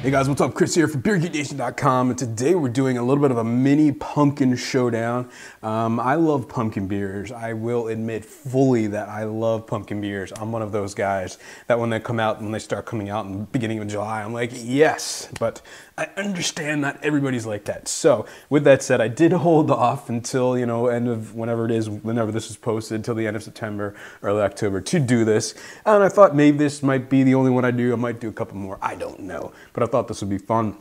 Hey guys, what's up? Chris here from BeerGeekNation.com, and today we're doing a little bit of a mini pumpkin showdown. I love pumpkin beers. I will admit fully that I love pumpkin beers. I'm one of those guys that when they come out, when they start coming out in the beginning of July, I'm like, yes, but I understand not everybody's like that. So with that said, I did hold off until, you know, end of whenever it is, whenever this is posted, until the end of September, early October to do this. And I thought maybe this might be the only one I do. I might do a couple more. I don't know, but I thought this would be fun.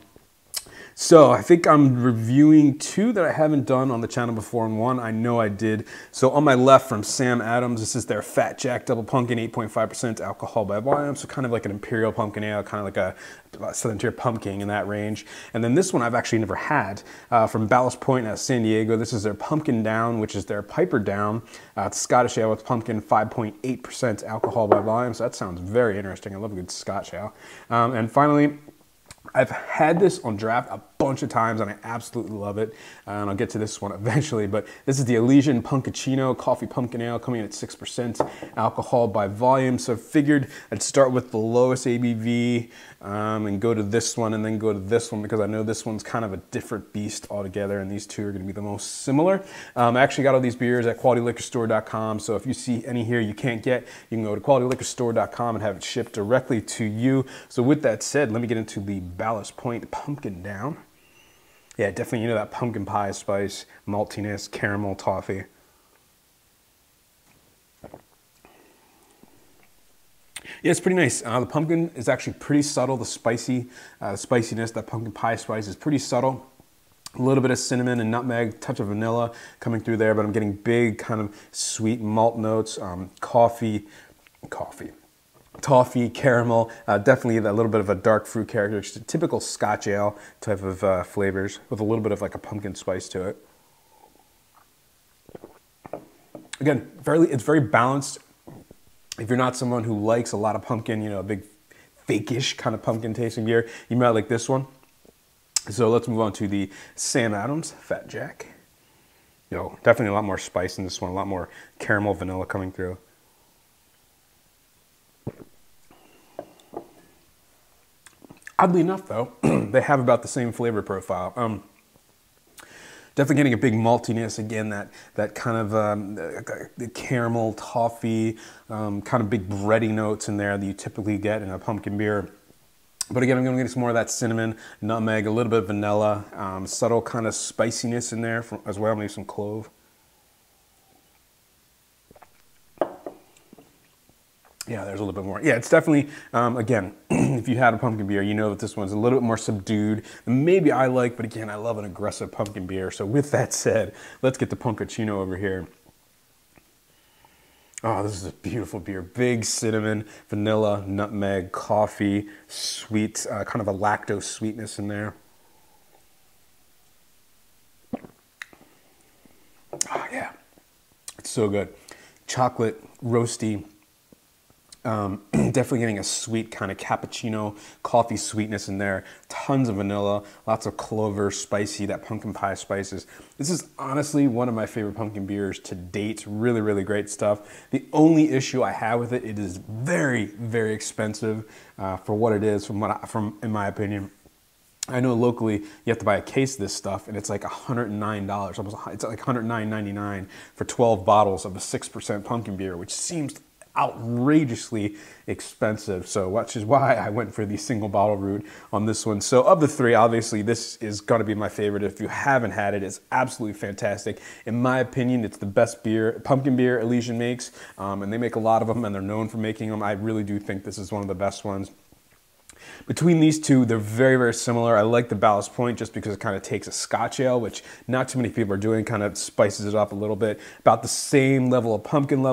So I think I'm reviewing two that I haven't done on the channel before, and one I know I did. So on my left from Sam Adams, this is their Fat Jack Double Pumpkin, 8.5% alcohol by volume. So kind of like an Imperial Pumpkin Ale, kind of like a Southern Tier Pumpkin in that range. And then this one I've actually never had from Ballast Point at San Diego. This is their Pumpkin Down, which is their Piper Down. It's Scottish Ale with pumpkin, 5.8% alcohol by volume. So that sounds very interesting. I love a good Scotch Ale. And finally, I've had this on draft a bunch of times and I absolutely love it. And I'll get to this one eventually, but this is the Elysian Punkuccino Coffee Pumpkin Ale coming in at 6% alcohol by volume. So I figured I'd start with the lowest ABV and go to this one and then go to this one because I know this one's kind of a different beast altogether and these two are gonna be the most similar. I actually got all these beers at qualityliquorstore.com. So if you see any here you can't get, you can go to qualityliquorstore.com and have it shipped directly to you. So with that said, let me get into the Ballast Point Pumpkin Down. Yeah, definitely, you know, that pumpkin pie spice, maltiness, caramel, toffee. Yeah, it's pretty nice. The pumpkin is actually pretty subtle. The spiciness, that pumpkin pie spice is pretty subtle. A little bit of cinnamon and nutmeg, touch of vanilla coming through there, but I'm getting big kind of sweet malt notes, toffee, caramel, definitely a little bit of a dark fruit character, just a typical Scotch ale type of flavors with a little bit of like a pumpkin spice to it. Again, it's very balanced. If you're not someone who likes a lot of pumpkin, you know, a big fake-ish kind of pumpkin tasting beer, you might like this one. So let's move on to the Sam Adams Fat Jack. You know, definitely a lot more spice in this one, a lot more caramel, vanilla coming through. Oddly enough, though, they have about the same flavor profile. Definitely getting a big maltiness, again, that kind of the caramel, toffee, kind of big bready notes in there that you typically get in a pumpkin beer. But again, I'm going to get some more of that cinnamon, nutmeg, a little bit of vanilla, subtle kind of spiciness in there as well, maybe some clove. Yeah, there's a little bit more. Yeah, it's definitely, again, if you had a pumpkin beer, you know that this one's a little bit more subdued than maybe I like, but again, I love an aggressive pumpkin beer. So with that said, let's get the Punkuccino over here. Oh, this is a beautiful beer. Big cinnamon, vanilla, nutmeg, coffee, sweet, kind of a lactose sweetness in there. Oh, yeah, it's so good. Chocolate, roasty. Definitely getting a sweet kind of cappuccino coffee sweetness in there. Tons of vanilla, lots of clover, spicy, that pumpkin pie spices. This is honestly one of my favorite pumpkin beers to date. Really, really great stuff. The only issue I have with it, it is very, very expensive for what it is, in my opinion. I know locally you have to buy a case of this stuff and it's like $109, almost, it's like $109.99 for 12 bottles of a 6% pumpkin beer, which seems outrageously expensive. So which is why I went for the single bottle route on this one. So of the three, obviously this is going to be my favorite. If you haven't had it, it's absolutely fantastic. In my opinion, it's the best beer, pumpkin beer Elysian makes, and they make a lot of them and they're known for making them. I really do think this is one of the best ones. Between these two, they're very, very similar. I like the Ballast Point just because it kind of takes a Scotch ale, which not too many people are doing, kind of spices it up a little bit. About the same level of pumpkin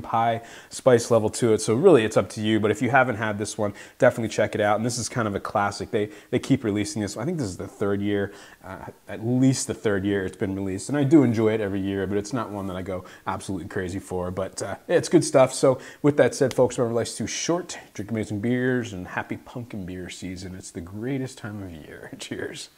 pie spice level to it. So really, it's up to you. But if you haven't had this one, definitely check it out. And this is kind of a classic. They keep releasing this. I think this is the third year, at least the third year it's been released. And I do enjoy it every year, but it's not one that I go absolutely crazy for. But yeah, it's good stuff. So with that said, folks, remember life's too short. Drink amazing beers and happy pumpkin beer season. It's the greatest time of year. Cheers.